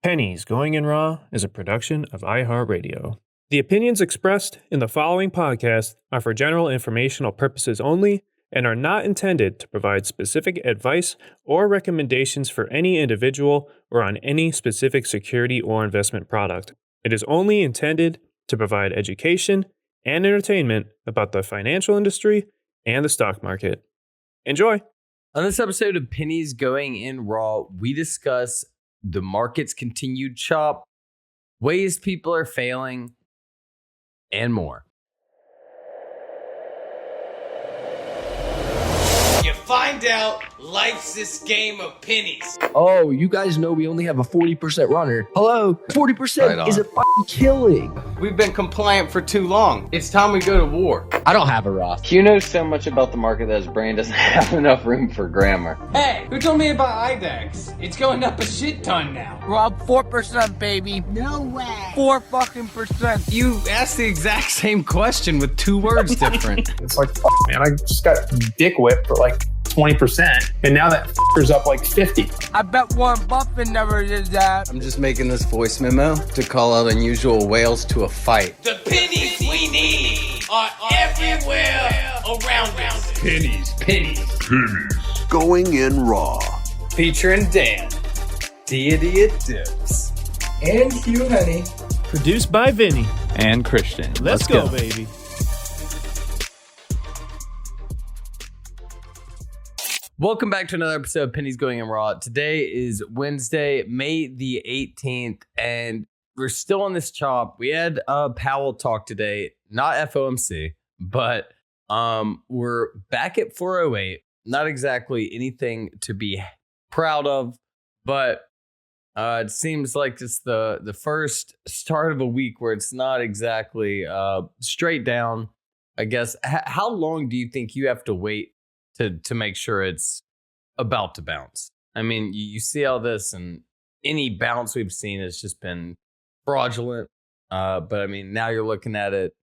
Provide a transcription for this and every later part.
Pennies Going in Raw is a production of iHeartRadio. The opinions expressed in the following podcast are for general informational purposes only and are not intended to provide specific advice or recommendations for any individual or on any specific security or investment product. It is only intended to provide education and entertainment about the financial industry and the stock market. Enjoy! On this episode of Pennies Going in Raw, we discuss the market's continued chop, ways people are failing, and more. You find out life's this game of pennies. Oh, you guys know we only have a 40% runner. Hello, 40% is a fucking killing. We've been compliant for too long. It's time we go to war. I don't have a Roth. Hugh knows so much about the market that his brain doesn't have enough room for grammar. Hey, who told me about IDEX? It's going up a shit ton now. Rob, 4%, baby. No way. 4 fucking percent. You asked the exact same question with 2 words different. It's like, man, I just got dick whipped for like 20%, and now that f***er's up like 50. I bet Warren Buffett never did that. I'm just making this voice memo to call out unusual whales to a fight. The pennies we need are everywhere around us. Pennies. Going in Raw. Featuring Dan, Deity of Dips, And Hugh Henny. Produced by Vinny. And Christian. Let's go, baby. Welcome back to another episode of Pennies Going in Raw. Today is Wednesday, May the 18th, and we're still on this chop. We had a Powell talk today, not FOMC, but we're back at 408. Not exactly anything to be proud of, but it seems like it's the first start of a week where it's not exactly straight down, I guess. How long do you think you have to wait to make sure it's about to bounce? I mean, you see all this, and any bounce we've seen has just been fraudulent. But I mean, now you're looking at it.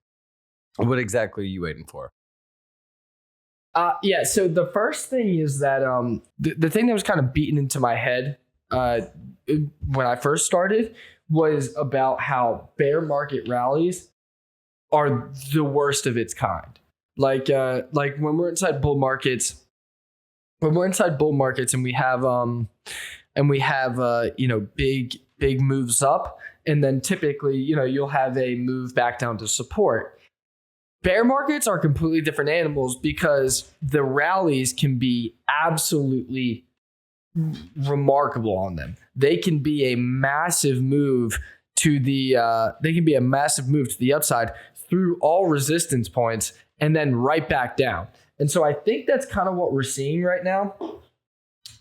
What exactly are you waiting for? Yeah, so the first thing is that the thing that was kind of beaten into my head when I first started was about how bear market rallies are the worst of its kind. Like when we're inside bull markets, and we have big moves up, and then typically, you'll have a move back down to support. Bear markets are completely different animals because the rallies can be absolutely remarkable on them. They can be a massive move to the upside through all resistance points and then right back down. And so I think that's kind of what we're seeing right now.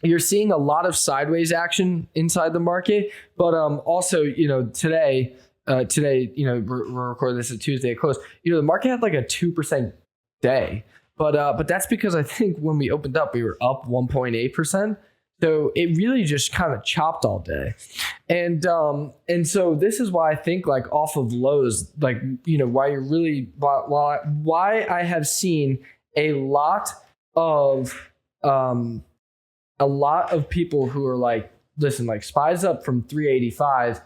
You're seeing a lot of sideways action inside the market, but also, today, we're recording this at Tuesday at close. The market had like a 2% day, but that's because I think when we opened up, we were up 1.8%. So it really just kind of chopped all day. And so this is why I think like off of lows, like, why I have seen a lot of people who are like, listen, like SPY's up from 385,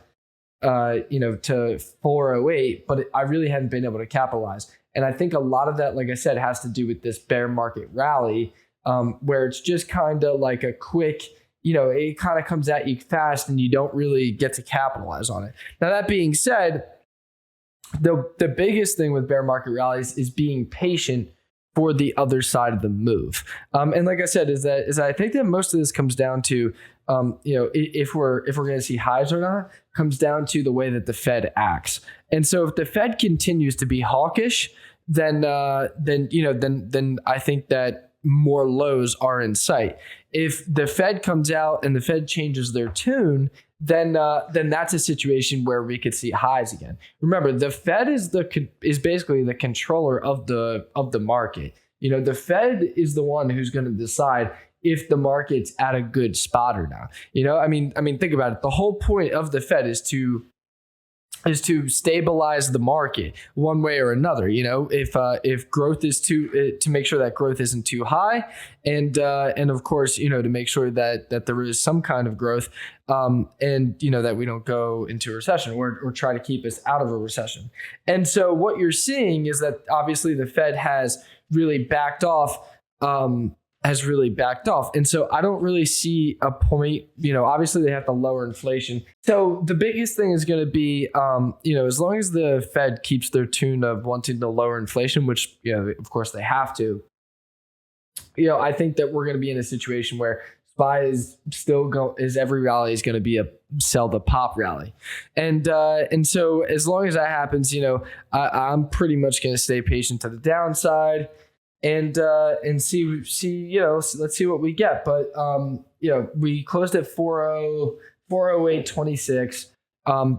to 408, but I really haven't been able to capitalize. And I think a lot of that, like I said, has to do with this bear market rally, where it's just kind of like a quick, it kind of comes at you fast and you don't really get to capitalize on it. Now, that being said, the biggest thing with bear market rallies is being patient for the other side of the move. And like I said, is that I think that most of this comes down to, if we're going to see highs or not, comes down to the way that the Fed acts. And so if the Fed continues to be hawkish, then I think that more lows are in sight. If the Fed comes out and the Fed changes their tune, then that's a situation where we could see highs again. Remember, the Fed is basically the controller of the market. The Fed is the one who's going to decide if the market's at a good spot or not. I mean, think about it. The whole point of the Fed is to is to stabilize the market one way or another. If growth is to make sure that growth isn't too high, and of course, to make sure that there is some kind of growth, and that we don't go into a recession or try to keep us out of a recession. And so what you're seeing is that obviously the Fed has really backed off. And so I don't really see a point, obviously they have to lower inflation. So the biggest thing is going to be, as long as the Fed keeps their tune of wanting to lower inflation, which, of course they have to, I think that we're going to be in a situation where SPY is every rally is going to be a sell the pop rally. And so as long as that happens, I'm pretty much going to stay patient to the downside. And see, let's see what we get. But, we closed at 408.26.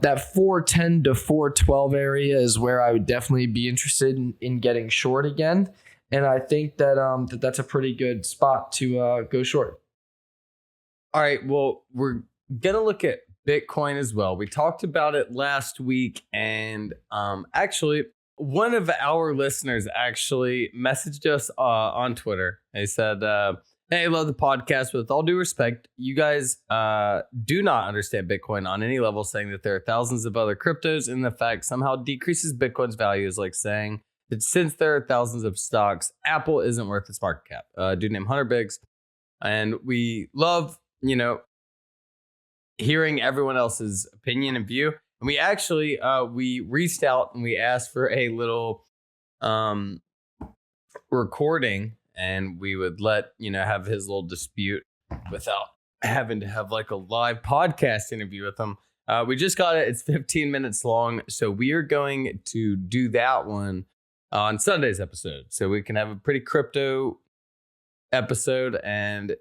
That 410 to 412 area is where I would definitely be interested in getting short again. And I think that that's a pretty good spot to go short. All right. Well, we're going to look at Bitcoin as well. We talked about it last week. And actually, one of our listeners actually messaged us on Twitter. They said, hey, I love the podcast. With all due respect, you guys do not understand Bitcoin on any level, saying that there are thousands of other cryptos, and the fact somehow decreases Bitcoin's value is like saying that since there are thousands of stocks, Apple isn't worth its market cap. Dude named Hunter Biggs. And we love, hearing everyone else's opinion and view. And we actually, we reached out and we asked for a little recording, and we would have his little dispute without having to have like a live podcast interview with him. We just got it. It's 15 minutes long. So we are going to do that one on Sunday's episode. So we can have a pretty crypto episode, and,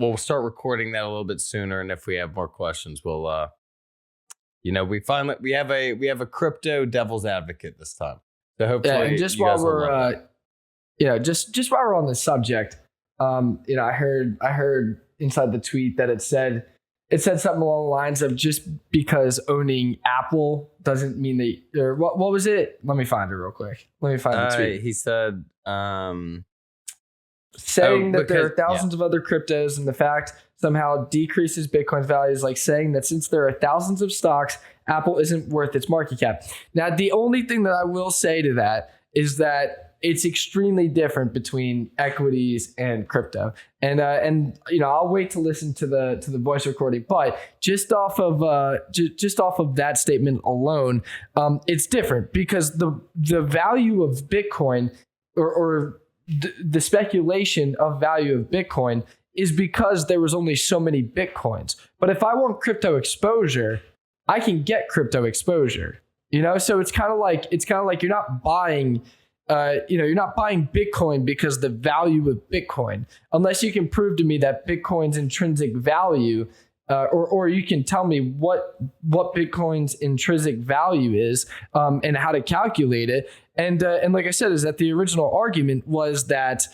we'll start recording that a little bit sooner. And if we have more questions, we'll, we have a crypto devil's advocate this time. So hopefully, and just while we're, just while we're on the subject, I heard inside the tweet that it said something along the lines of just because owning Apple doesn't mean that, or what was it? Let me find it real quick. Let me find the tweet. He said, saying that there are thousands of other cryptos, and the fact somehow decreases Bitcoin's value is like saying that since there are thousands of stocks, Apple isn't worth its market cap. Now, the only thing that I will say to that is that it's extremely different between equities and crypto. And I'll wait to listen to the voice recording, but just off of that statement alone, it's different because the value of Bitcoin or the speculation of value of Bitcoin is because there was only so many Bitcoins. But if I want crypto exposure, I can get crypto exposure. So it's kind of like you're not buying you're not buying Bitcoin because the value of Bitcoin, unless you can prove to me that Bitcoin's intrinsic value, or you can tell me what Bitcoin's intrinsic value is, and how to calculate it. And like I said, is that the original argument was that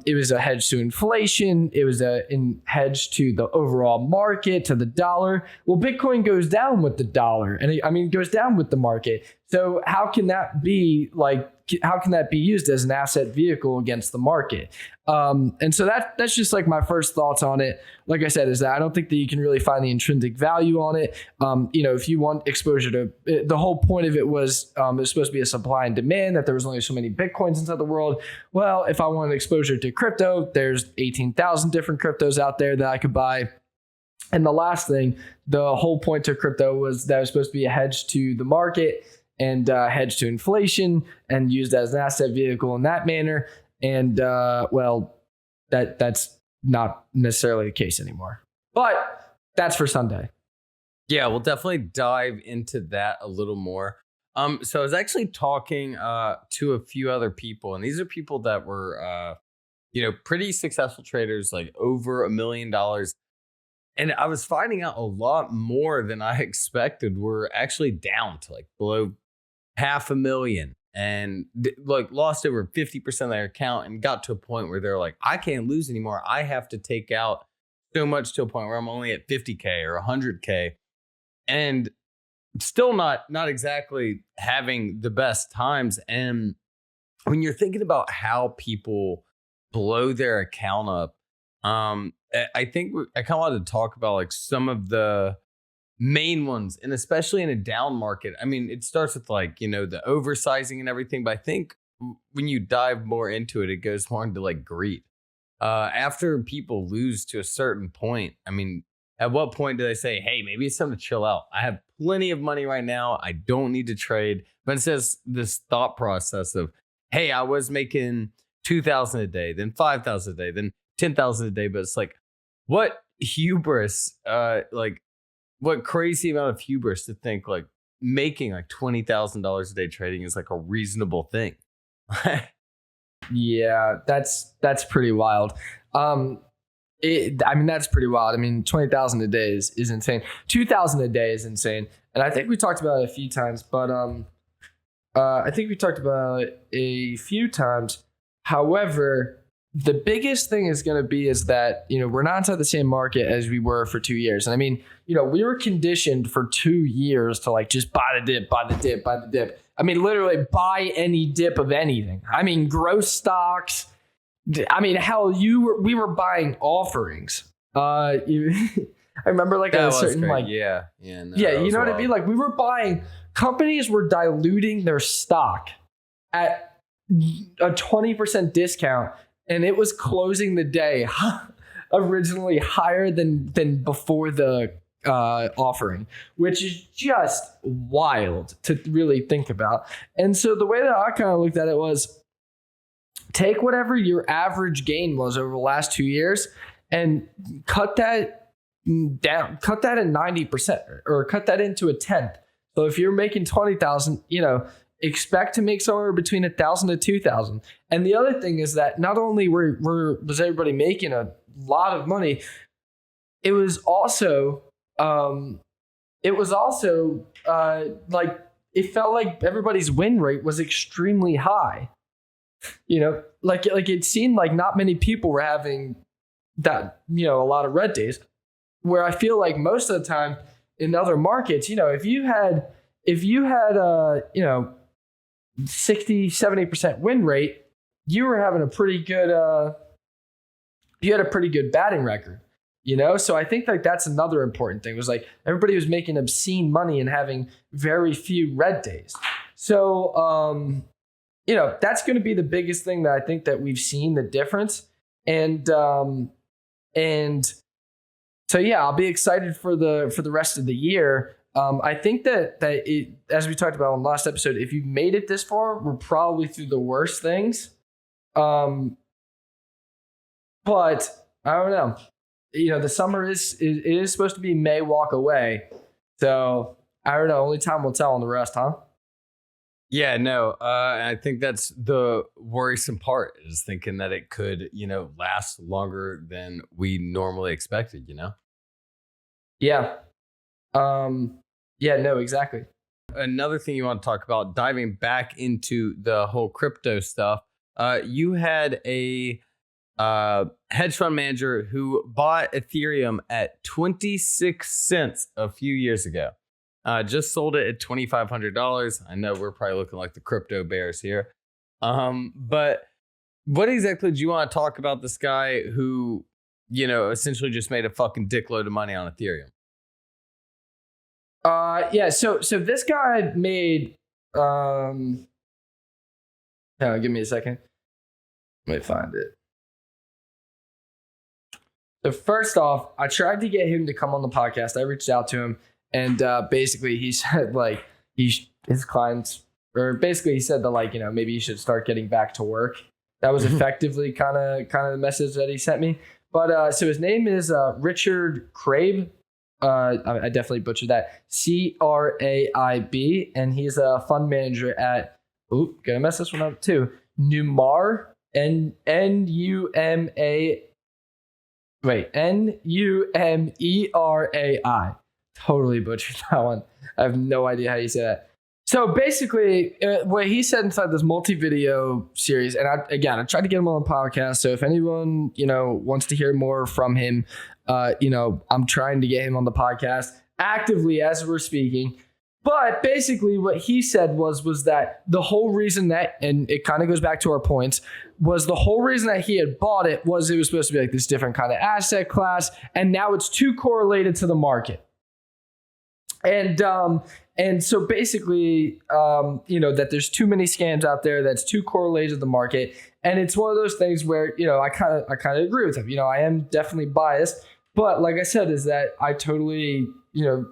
it was a hedge to inflation. It was a hedge to the overall market, to the dollar. Well, Bitcoin goes down with the dollar, and it goes down with the market. So how can that be used as an asset vehicle against the market? And so that's just like my first thoughts on it. Like I said, is that I don't think that you can really find the intrinsic value on it. If you want exposure to the whole point of it was supposed to be a supply and demand, that there was only so many Bitcoins inside the world. Well, if I wanted exposure to crypto, there's 18,000 different cryptos out there that I could buy. And the last thing, the whole point to crypto was that it was supposed to be a hedge to the market and hedge to inflation and used as an asset vehicle in that manner. And that's not necessarily the case anymore. But that's for Sunday. Yeah, we'll definitely dive into that a little more. So I was actually talking to a few other people, and these are people that were pretty successful traders, like over $1 million. And I was finding out a lot more than I expected were actually down to like below $500,000 and lost over 50% of their account, and got to a point where they're like, I can't lose anymore. I have to take out so much to a point where I'm only at 50K or 100K. And still not exactly having the best times. And when you're thinking about how people blow their account up, I think I kind of wanted to talk about like some of the main ones, and especially in a down market. I mean, it starts with like, the oversizing and everything, but I think when you dive more into it, it goes more into like greed. After people lose to a certain point, I mean, at what point do they say, hey, maybe it's time to chill out? I have plenty of money right now. I don't need to trade. But it says this thought process of, hey, I was making 2,000 a day, then 5,000 a day, then 10,000 a day. But it's like, what hubris, what crazy amount of hubris to think like making like $20,000 a day trading is like a reasonable thing. Yeah, that's pretty wild. That's pretty wild. I mean, 20,000 a day is insane. 2,000 a day is insane. And I think we talked about it a few times, but However, the biggest thing is going to be is that, we're not inside the same market as we were for 2 years. And I mean, we were conditioned for 2 years to like just buy the dip, buy the dip, buy the dip. I mean, literally buy any dip of anything. I mean, growth stocks. I mean, hell, we were buying offerings. I remember like that a certain great. like yeah, you know what I mean? Like we were buying, companies were diluting their stock at a 20% discount, and it was closing the day originally higher than before the offering, which is just wild to really think about. And so the way that I kind of looked at it was, take whatever your average gain was over the last 2 years and cut that down, cut that at 90% or cut that into a tenth. So if you're making 20,000, expect to make somewhere between 1,000 to 2,000. And the other thing is that not only was everybody making a lot of money, it was also like it felt like everybody's win rate was extremely high. Like it seemed like not many people were having that, a lot of red days, where I feel like most of the time in other markets, if you had 60-70% win rate, you were having a pretty good you had a pretty good batting record, so I think like that's another important thing, was like everybody was making obscene money and having very few red days. So that's going to be the biggest thing that I think that we've seen the difference. And so yeah, I'll be excited for the rest of the year. I think that it, as we talked about on the last episode, if you made it this far, we're probably through the worst things. But I don't know. The summer is supposed to be May walk away. So I don't know. Only time will tell on the rest, huh? Yeah, no. I think that's the worrisome part, is thinking that it could, last longer than we normally expected, Yeah. Yeah, no, exactly. Another thing you want to talk about, diving back into the whole crypto stuff. You had a hedge fund manager who bought Ethereum at 26 cents a few years ago. Just sold it at $2,500. I know we're probably looking like the crypto bears here. But what exactly do you want to talk about this guy who, essentially just made a fucking dickload of money on Ethereum? Yeah, so this guy made give me a second. Let me find it. So first off, I tried to get him to come on the podcast. I reached out to him, and basically he said like his clients, or basically he said that like, maybe you should start getting back to work. That was effectively kind of the message that he sent me. But so his name is Richard Craib. I definitely butchered that. Craib, and he's a fund manager at, gonna mess this one up too, Numerai, Numerai. Totally butchered that one. I have no idea how you say that. So basically, what he said inside this multi-video series, and I tried to get him on the podcast. So if anyone, wants to hear more from him, I'm trying to get him on the podcast actively as we're speaking. But basically what he said was that the whole reason that, and it kind of goes back to our points, was the whole reason that he had bought it was supposed to be like this different kind of asset class. And now it's too correlated to the market. And so basically, that there's too many scams out there that's too correlated to the market. And it's one of those things where, I kind of agree with him. I am definitely biased, but like I said, is that I totally,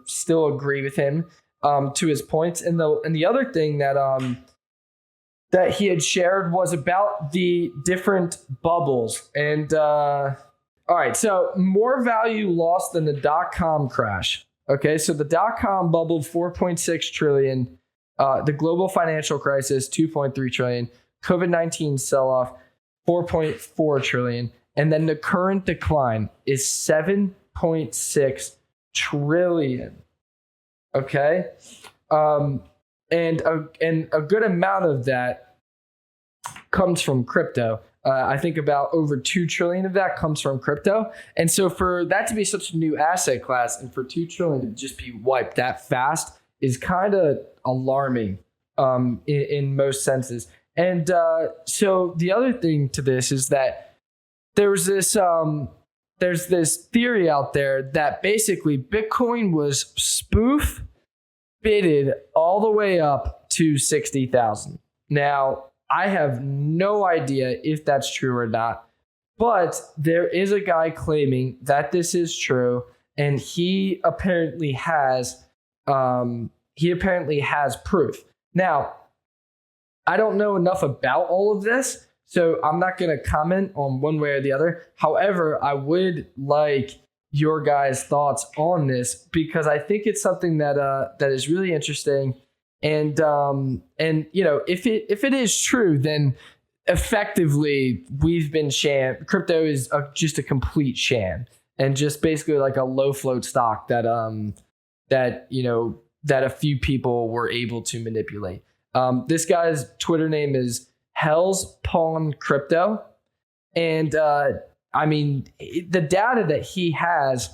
still agree with him to his points. And the other thing that he had shared was about the different bubbles. And all right, so more value lost than the .com crash. Okay, so the .com bubble, 4.6 trillion. The global financial crisis, 2.3 trillion. COVID-19 sell-off, 4.4 trillion. And then the current decline is 7.6 trillion. Okay, and a good amount of that comes from crypto. I think about over 2 trillion of that comes from crypto. And so for that to be such a new asset class and for 2 trillion to just be wiped that fast is kind of alarming in most senses. And so the other thing to this is that there's this theory out there that basically Bitcoin was spoof bidded all the way up to 60,000. Now, I have no idea if that's true or not, but there is a guy claiming that this is true, and he apparently has proof. Now, I don't know enough about all of this, so I'm not going to comment on one way or the other. However, I would like your guys' thoughts on this because I think it's something that is really interesting. And if it is true, then effectively we've been shammed. Crypto is just a complete sham and just basically like a low float stock that a few people were able to manipulate. This guy's Twitter name is Hell's Pawn Crypto, and the data that he has.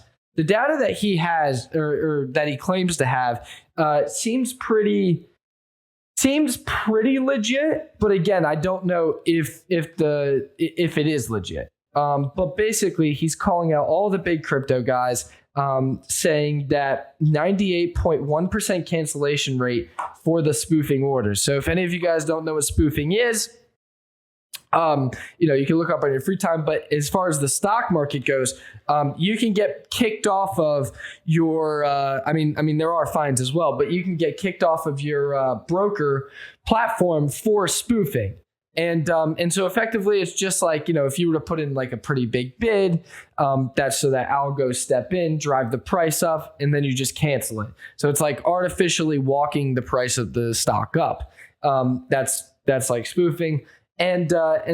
Or that he claims to have seems pretty legit, but again, I don't know if it is legit. But basically, he's calling out all the big crypto guys, saying that 98.1% cancellation rate for the spoofing orders. So if any of you guys don't know what spoofing is, you can look up on your free time, but as far as the stock market goes, you can get kicked off of your, there are fines as well, but you can get kicked off of your broker platform for spoofing. And so effectively it's just like, if you were to put in like a pretty big bid, that's so that algos step in, drive the price up, and then you just cancel it. So it's like artificially walking the price of the stock up. That's like spoofing. And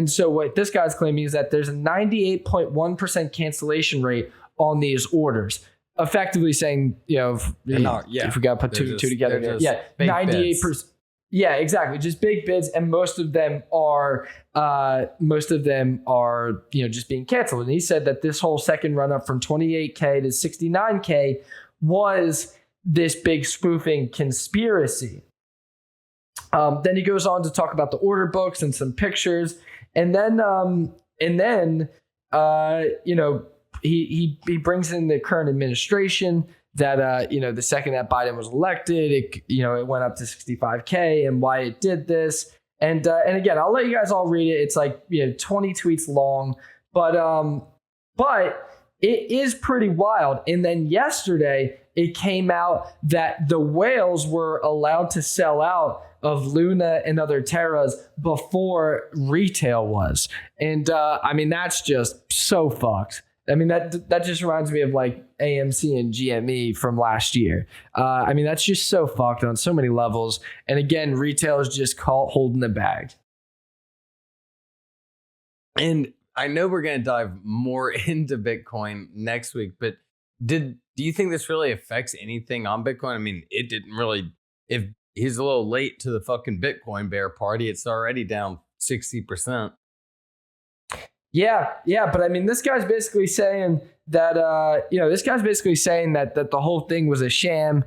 so what this guy's claiming is that there's a 98.1% cancellation rate on these orders, effectively saying, if we got to put two together, 98%. Yeah, exactly. Just big bids, and most of them are just being canceled. And he said that this whole second run up from 28K to 69K was this big spoofing conspiracy. Then he goes on to talk about the order books and some pictures, and then he brings in the current administration that the second that Biden was elected, it went up to 65K and why it did this, and again, I'll let you guys all read it. It's like 20 tweets long, but it is pretty wild. And then yesterday it came out that the whales were allowed to sell out of Luna and other Terras before retail was. And that's just so fucked. That just reminds me of like AMC and GME from last year. That's just so fucked on so many levels. And again, retail is just holding the bag. And I know we're going to dive more into Bitcoin next week, but do you think this really affects anything on Bitcoin? It didn't really. If he's a little late to the fucking Bitcoin bear party, it's already down 60%. Yeah, but this guy's basically saying that the whole thing was a sham.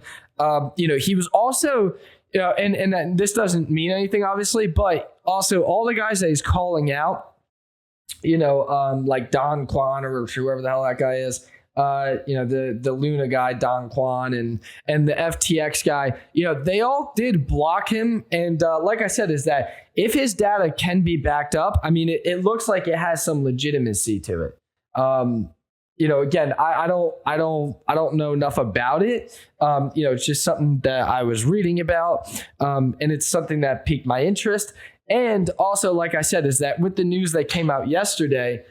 he was also, and that this doesn't mean anything, obviously, but also all the guys that he's calling out, like Don Kwan or whoever the hell that guy is, the Luna guy, Don Kwan, and the FTX guy, they all did block him. And like I said, is that if his data can be backed up, I mean, it looks like it has some legitimacy to it. Again, I don't know enough about it. It's just something that I was reading about, and it's something that piqued my interest. And also, like I said, is that with the news that came out yesterday,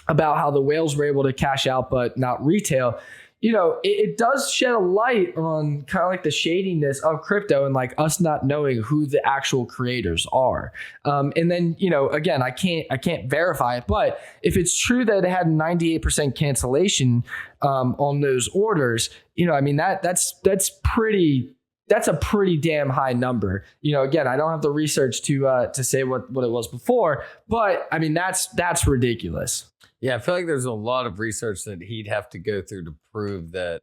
about how the whales were able to cash out but not retail, it does shed a light on kind of like the shadiness of crypto and like us not knowing who the actual creators are. And then, again, I can't verify it, but if it's true that it had 98% cancellation on those orders, that's a pretty damn high number. Again, I don't have the research to say what it was before, but I mean, that's ridiculous. Yeah, I feel like there's a lot of research that he'd have to go through to prove that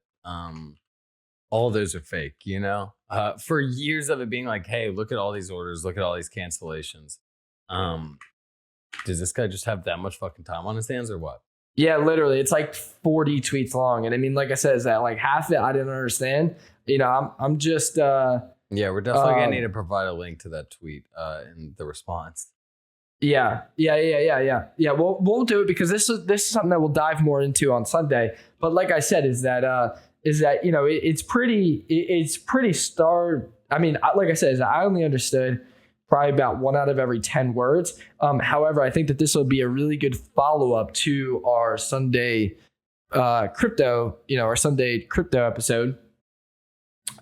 all those are fake, for years of it being like, hey, look at all these orders, look at all these cancellations. Does this guy just have that much fucking time on his hands or what? Yeah, literally. It's like 40 tweets long. And I mean, like I said, is that like half of it I didn't understand. I'm just... yeah, we're definitely going to need to provide a link to that tweet in the response. Yeah. We'll do it because this is something that we'll dive more into on Sunday. But like I said, is that it's pretty star. I mean, like I said, I only understood probably about 1 out of every 10 words. However, I think that this will be a really good follow up to our Sunday crypto episode.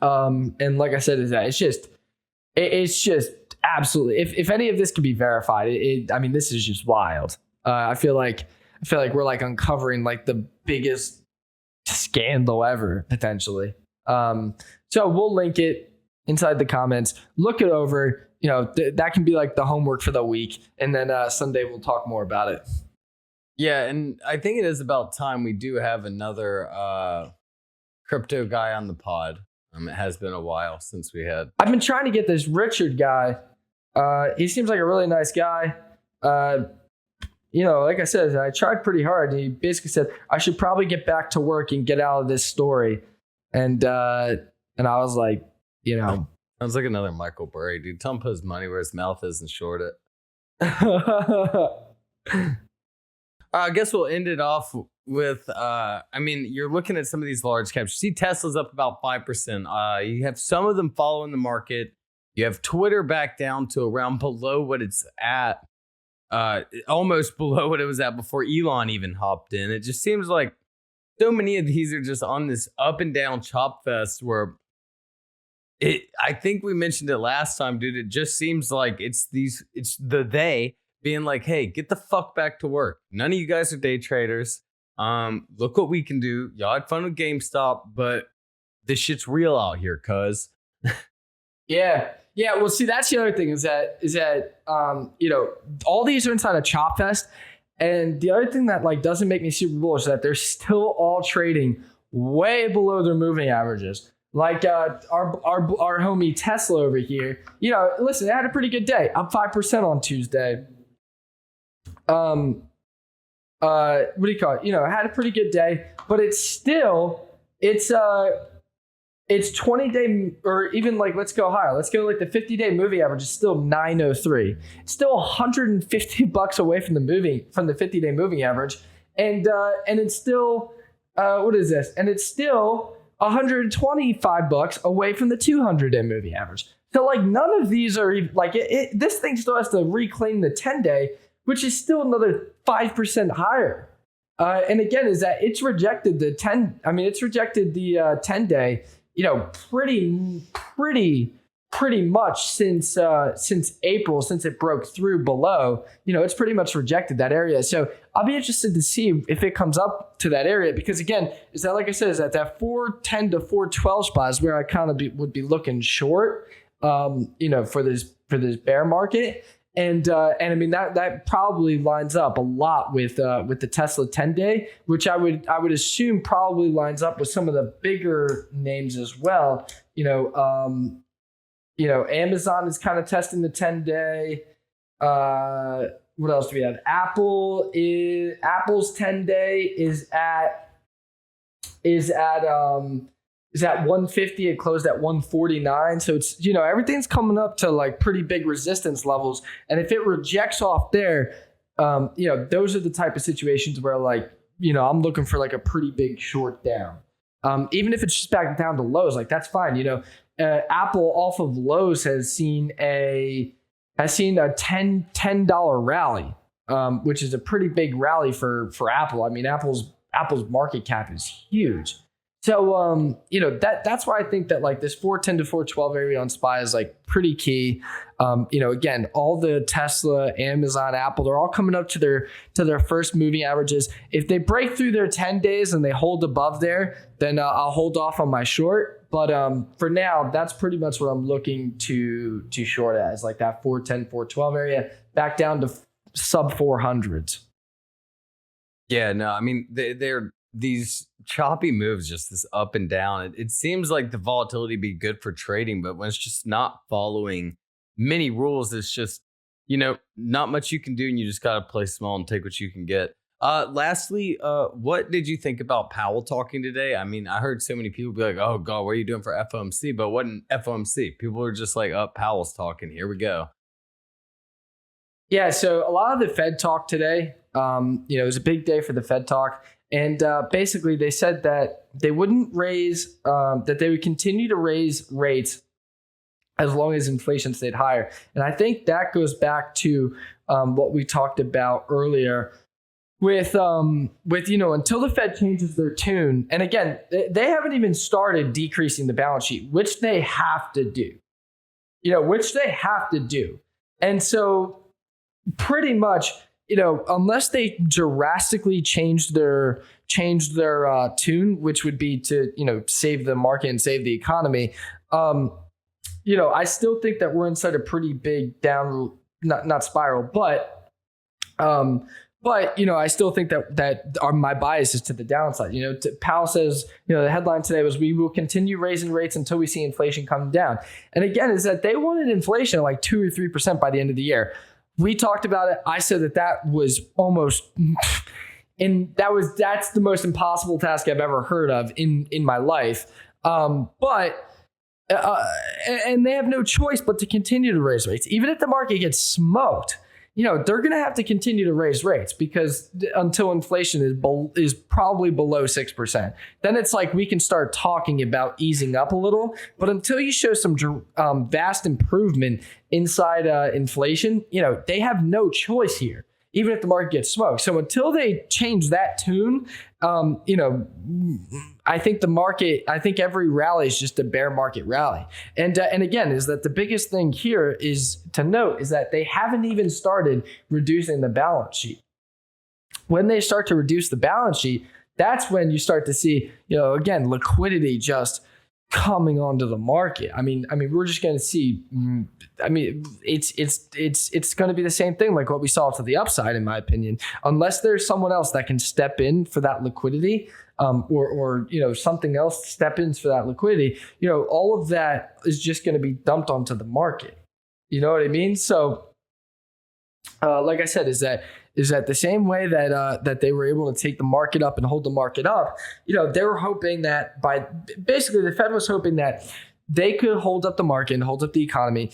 And like I said, is that it's just absolutely, if any of this can be verified, this is just wild. I feel like we're like uncovering like the biggest scandal ever potentially. So we'll link it inside the comments. Look it over. That can be like the homework for the week, and then Sunday we'll talk more about it. Yeah, and I think it is about time we do have another crypto guy on the pod. It has been a while since we had. I've been trying to get this Richard guy. He seems like a really nice guy. Like I said, I tried pretty hard. He basically said I should probably get back to work and get out of this story. And I was like, Sounds like another Michael Burry, dude. Tell him to put his money where his mouth is and short it. I guess we'll end it off with, you're looking at some of these large caps. You see Tesla's up about 5%. You have some of them following the market. You have Twitter back down to around below what it's at, almost below what it was at before Elon even hopped in. It just seems like so many of these are just on this up and down chop fest where I think we mentioned it last time, dude. It just seems like it's they being like, hey, get the fuck back to work. None of you guys are day traders. Look what we can do. Y'all had fun with GameStop, but this shit's real out here, cuz. Yeah. Well, see, that's the other thing is that all these are inside a chop fest. And the other thing that like doesn't make me super bullish is that they're still all trading way below their moving averages. Like our homie Tesla over here, listen, they had a pretty good day, up 5% on Tuesday. What do you call it? Had a pretty good day, but it's 20-day, or even like, let's go higher. Let's go like the 50-day moving average is still 903. It's still $150 away from the 50-day moving average. And it's still, what is this? And it's still $125 away from the 200-day moving average. So like none of these are like this thing still has to reclaim the 10-day, which is still another 5% higher. And again, is that it's rejected the 10-day, pretty much since April, since it broke through below, it's pretty much rejected that area. So I'll be interested to see if it comes up to that area, because again, is that, like I said, is that 410 to 412 spot is where I kind of would be looking short, for this bear market. And I mean that probably lines up a lot with the Tesla 10-day, which I would assume probably lines up with some of the bigger names as well. Amazon is kind of testing the 10-day. What else do we have? Apple's 10-day is at 150. It closed at 149. So it's, everything's coming up to like pretty big resistance levels. And if it rejects off there, those are the type of situations where like, I'm looking for like a pretty big short down. Even if it's just back down to lows, like that's fine. Apple off of lows has seen a $10 rally, which is a pretty big rally for Apple. I mean, Apple's market cap is huge. So, that's why I think that like this 410 to 412 area on SPY is like pretty key. Again, all the Tesla, Amazon, Apple, they're all coming up to their first moving averages. If they break through their 10 days and they hold above there, then I'll hold off on my short. But for now, that's pretty much what I'm looking to short as, like that 410, 412 area back down to sub 400s. Yeah, no, I mean, they're these choppy moves, just this up and down. It seems like the volatility be good for trading, but when it's just not following many rules, it's just, not much you can do, and you just got to play small and take what you can get. Lastly, what did you think about Powell talking today? I mean, I heard so many people be like, oh God, what are you doing for FOMC? But what an FOMC? People are just like, oh, Powell's talking. Here we go. Yeah, so a lot of the Fed talk today, it was a big day for the Fed talk. And basically, they said that they wouldn't raise, that they would continue to raise rates as long as inflation stayed higher. And I think that goes back to what we talked about earlier with until the Fed changes their tune. And again, they haven't even started decreasing the balance sheet, which they have to do. And so pretty much, unless they drastically changed their tune, which would be to, save the market and save the economy. I still think that we're inside a pretty big down, not spiral, but I still think that my bias is to the downside. Powell says, the headline today was, we will continue raising rates until we see inflation come down. And again, is that they wanted inflation at like 2 or 3% by the end of the year. We talked about it. I said that was almost, and that's the most impossible task I've ever heard of in my life. And they have no choice but to continue to raise rates, even if the market gets smoked. They're going to have to continue to raise rates because until inflation is probably below 6%, then it's like we can start talking about easing up a little. But until you show some vast improvement inside inflation, they have no choice here, even if the market gets smoked. So until they change that tune, I think every rally is just a bear market rally. And again, is that the biggest thing here is to note is that they haven't even started reducing the balance sheet. When they start to reduce the balance sheet, that's when you start to see, again, liquidity just coming onto the market. I mean, we're just going to see. It's going to be the same thing like what we saw to the upside, in my opinion, unless there's someone else that can step in for that liquidity, or something else step in for that liquidity. All of that is just going to be dumped onto the market. You know what I mean? So, like I said, is that the same way that they were able to take the market up and hold the market up? They were hoping that the Fed was hoping that they could hold up the market and hold up the economy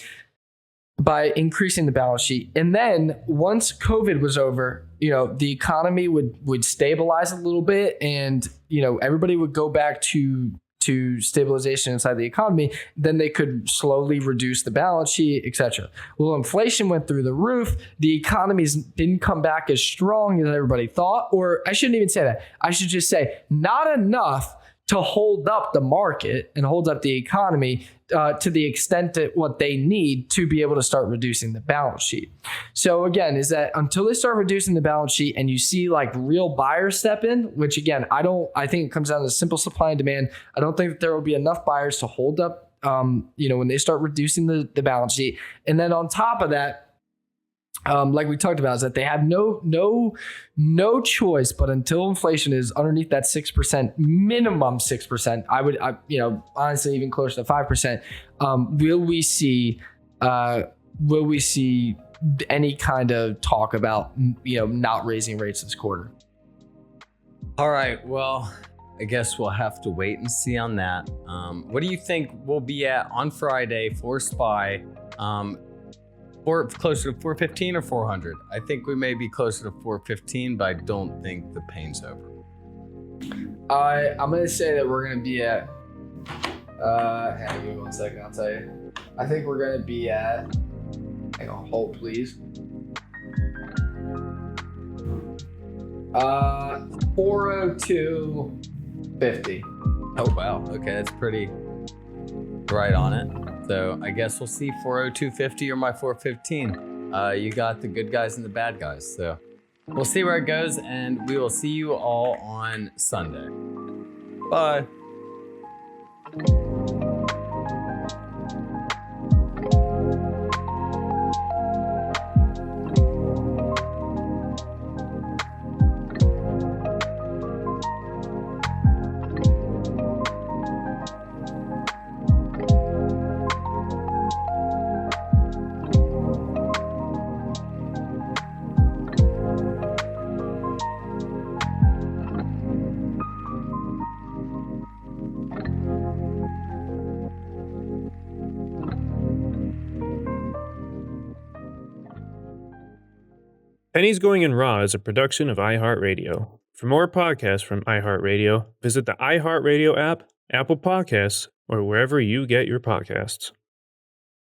by increasing the balance sheet. And then once COVID was over, the economy would stabilize a little bit, and everybody would go back to stabilization inside the economy. Then they could slowly reduce the balance sheet, etc. Well, inflation went through the roof. The economies didn't come back as strong as everybody thought, or I shouldn't even say that. I should just say not enough to hold up the market and hold up the economy to the extent that what they need to be able to start reducing the balance sheet. So again, is that until they start reducing the balance sheet and you see like real buyers step in, which again, I think it comes down to simple supply and demand. I don't think that there will be enough buyers to hold up, when they start reducing the balance sheet. And then on top of that, like we talked about, is that they have no choice. But until inflation is underneath that 6%, minimum 6%, I would honestly even closer to 5%. Will we see any kind of talk about not raising rates this quarter? All right. Well, I guess we'll have to wait and see on that. What do you think we'll be at on Friday for SPY? Or closer to 415 or 400? I think we may be closer to 415, but I don't think the pain's over. I'm going to say that we're going to be at, hang on 1 second, I'll tell you. I think we're going to be at, hang on, hold please. 402.50. Oh, wow. Okay, that's pretty right on it. So I guess we'll see 402.50 or my 415. You got the good guys and the bad guys. So we'll see where it goes, and we will see you all on Sunday. Bye. Pennies Going in Raw is a production of iHeartRadio. For more podcasts from iHeartRadio, visit the iHeartRadio app, Apple Podcasts, or wherever you get your podcasts.